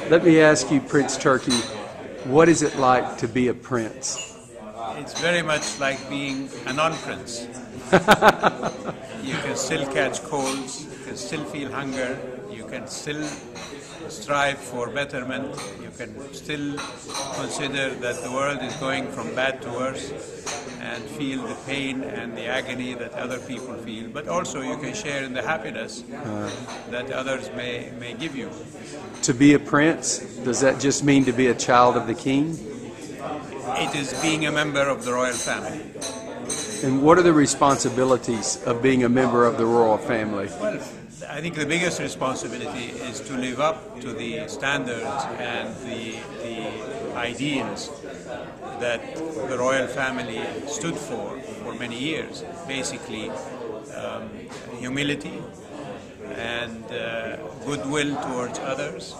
Let me ask you, Prince Turkey, what is it like to be a prince? It's very much like being a non-prince. You can still catch colds, you can still feel hunger, you can still strive for betterment, you can still consider that the world is going from bad to worse and feel the pain and the agony that other people feel, but also you can share in the happiness that others may give you. To be a prince, does that just mean to be a child of the king? It is being a member of the royal family. And what are the responsibilities of being a member of the royal family? Well, I think the biggest responsibility is to live up to the standards and the ideals that the royal family stood for many years. Basically, humility and goodwill towards others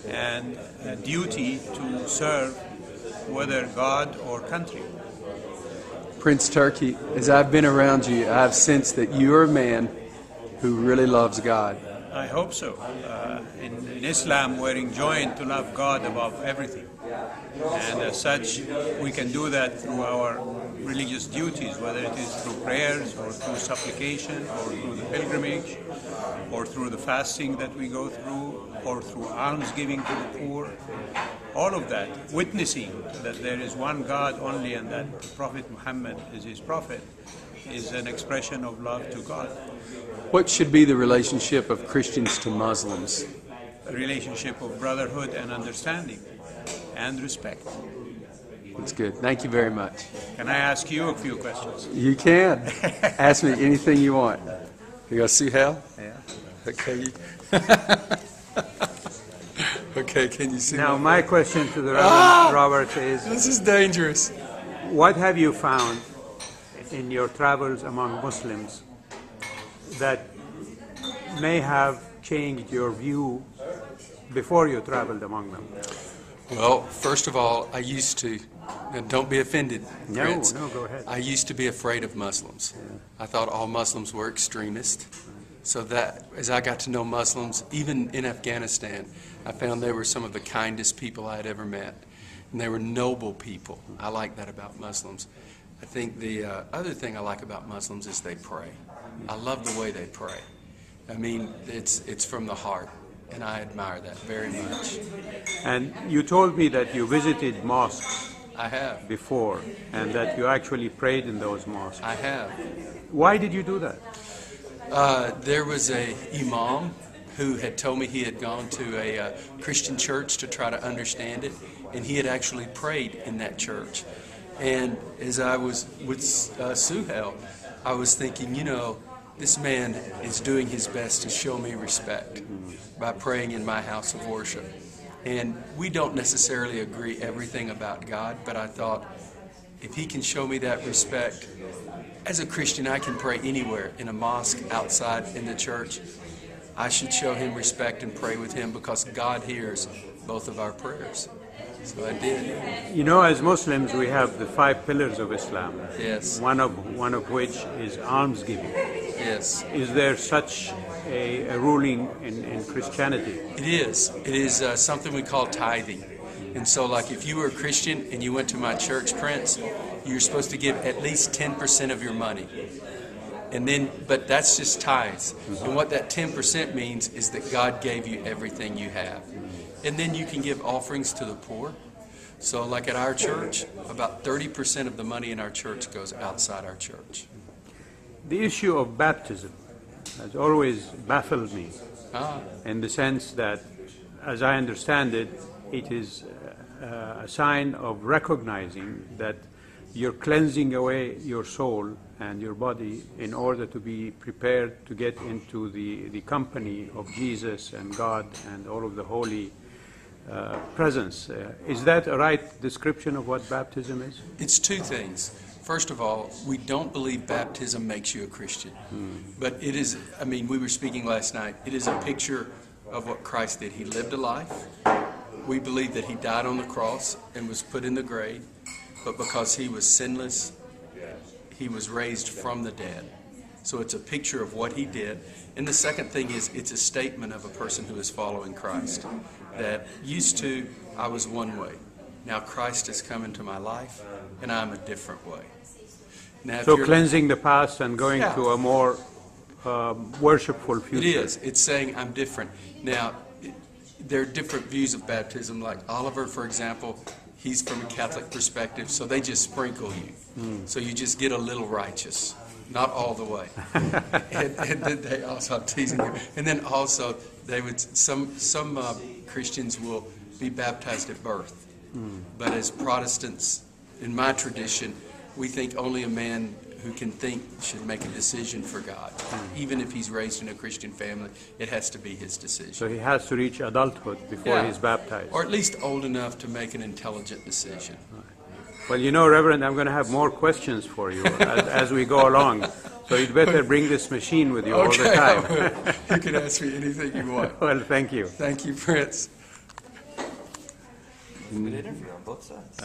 and duty to serve whether God or country. Prince Turkey, as I've been around you, I've sensed that you're a man who really loves God. I hope so. In Islam, we're enjoined to love God above everything. And as such, we can do that through our religious duties, whether it is through prayers or through supplication or through the pilgrimage or through the fasting that we go through or through almsgiving to the poor. All of that, witnessing that there is one God only and that Prophet Muhammad is his prophet, is an expression of love to God. What should be the relationship of Christians to Muslims? A relationship of brotherhood and understanding and respect. That's good. Thank you very much. Can I ask you a few questions? You can. Ask me anything you want. You got Suhail? Yeah. Okay. Okay, can you see Now, me? my question to the Reverend Robert is, This is dangerous. what have you found in your travels among Muslims that may have changed your view before you traveled among them? Well, first of all, I used to, and don't be offended, Prince. No, go ahead. I used to be afraid of Muslims. I thought all Muslims were extremists. So that, as I got to know Muslims, even in Afghanistan, I found they were some of the kindest people I had ever met. And they were noble people. I like that about Muslims. I think the other thing I like about Muslims is they pray. I love the way they pray. I mean, it's from the heart, and I admire that very much. And you told me that you visited mosques I have. before and that you actually prayed in those mosques. I have. Why did you do that? There was a imam who had told me he had gone to a Christian church to try to understand it, and he had actually prayed in that church. And as I was with Suhail, I was thinking, you know, this man is doing his best to show me respect by praying in my house of worship. And we don't necessarily agree everything about God, but I thought, if he can show me that respect, as a Christian, I can pray anywhere, in a mosque, outside, in the church. I should show him respect and pray with him because God hears both of our prayers. So I did. You know, as Muslims, we have the 5 pillars of Islam. Yes. One of which is almsgiving. Yes. Is there such a ruling in Christianity? It is. It is something we call tithing. And so, like, if you were a Christian and you went to my church, Prince, you're supposed to give at least 10% of your money. And then, but that's just tithes. And what that 10% means is that God gave you everything you have. And then you can give offerings to the poor. So like at our church, about 30% of the money in our church goes outside our church. The issue of baptism has always baffled me in the sense that, as I understand it, it is a sign of recognizing that you're cleansing away your soul and your body in order to be prepared to get into the company of Jesus and God and all of the holy presence. Is that a right description of what baptism is? It's 2 things. First of all, we don't believe baptism makes you a Christian. But it is, I mean, we were speaking last night, it is a picture of what Christ did. He lived a life. We believe that he died on the cross and was put in the grave. But because he was sinless, he was raised from the dead. So it's a picture of what he did. And the second thing is it's a statement of a person who is following Christ. That used to, I was one way. Now Christ has come into my life, and I'm a different way. Now, so cleansing the past and going yeah. to a more worshipful future. It is. It's saying I'm different. Now, there are different views of baptism. Like Oliver, for example, he's from a Catholic perspective, so they just sprinkle you. So you just get a little righteous. Not all the way. and then they also, I'm teasing you. And then also, they would some Christians will be baptized at birth. But as Protestants, in my tradition, we think only a man who can think should make a decision for God. Even if he's raised in a Christian family, it has to be his decision. So he has to reach adulthood before he's baptized. Or at least old enough to make an intelligent decision. Well, you know, Reverend, I'm going to have more questions for you as we go along. So you'd better bring this machine with you all the time. You can ask me anything you want. Well, thank you. Thank you, Prince. Good interview on both sides.